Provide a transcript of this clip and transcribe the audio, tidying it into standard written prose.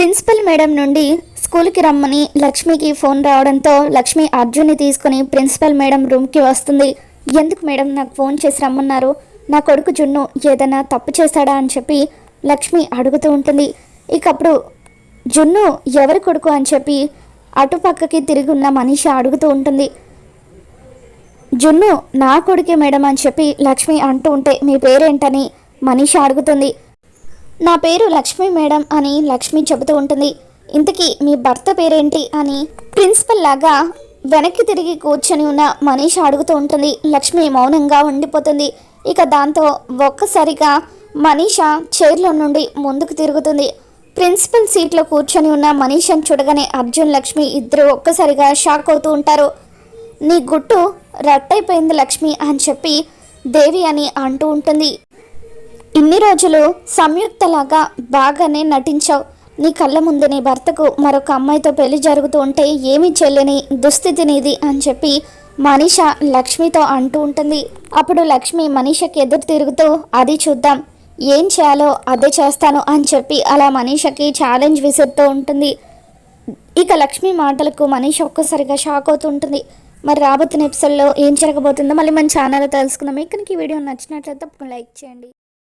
Principal madam నుండి స్కూల్కి రమ్మని లక్ష్మికి ఫోన్ రావడంతో లక్ష్మి అర్జున్ని తీసుకుని ప్రిన్సిపల్ మేడం రూమ్కి వస్తుంది. ఎందుకు మేడం నాకు ఫోన్ చేసి రమ్మన్నారు? నా కొడుకు జున్ను ఏదైనా తప్పు చేశాడా అని చెప్పి లక్ష్మి అడుగుతూ ఉంటుంది. ఇకప్పుడు జున్ను ఎవరి కొడుకు అని చెప్పి అటుపక్కకి తిరిగి ఉన్న మనీష అడుగుతూ ఉంటుంది. జున్ను నా కొడుకే మేడం అని చెప్పి లక్ష్మి అంటూ ఉంటే మీ పేరేంటని మనీష అడుగుతుంది. నా పేరు లక్ష్మి మేడం అని లక్ష్మి చెబుతూ ఉంటుంది. ఇంతకీ మీ భర్త పేరేంటి అని ప్రిన్సిపల్ లాగా వెనక్కి తిరిగి కూర్చొని ఉన్న మనీష అడుగుతూ ఉంటుంది. లక్ష్మి మౌనంగా ఉండిపోతుంది. ఇక దాంతో ఒక్కసారిగా మనీష చైర్లో నుండి ముందుకు తిరుగుతుంది. ప్రిన్సిపల్ సీట్లో కూర్చొని ఉన్న మనీషను చూడగానే అర్జున్ లక్ష్మి ఇద్దరు ఒక్కసారిగా షాక్ అవుతూ ఉంటారు. నీ గుట్టు రట్టయిపోయింది లక్ష్మి అని చెప్పి దేవి అని అంటూ ఉంటుంది. ఇన్ని రోజులు సంయుక్తలాగా బాగానే నటించావు. నీ కళ్ళ ముందు నీ భర్తకు మరొక అమ్మాయితో పెళ్లి జరుగుతూ ఉంటే ఏమీ చెల్లని దుస్థితి నీది అని చెప్పి మనీష లక్ష్మితో అంటూ ఉంటుంది. అప్పుడు లక్ష్మి మనీషకి ఎదురు తిరుగుతూ అది చూద్దాం, ఏం చేయాలో అదే చేస్తాను అని చెప్పి అలా మనీషకి ఛాలెంజ్ విసురుతూ ఉంటుంది. ఇక లక్ష్మి మాటలకు మనీష ఒక్కసారిగా షాక్ అవుతూ ఉంటుంది. మరి రాబోతున్న ఎపిసోడ్లో ఏం జరగబోతుందో మళ్ళీ మన ఛానల్లో తెలుసుకుందాం. మీకు ఈ వీడియో నచ్చినట్లయితే తప్పకుండా లైక్ చేయండి.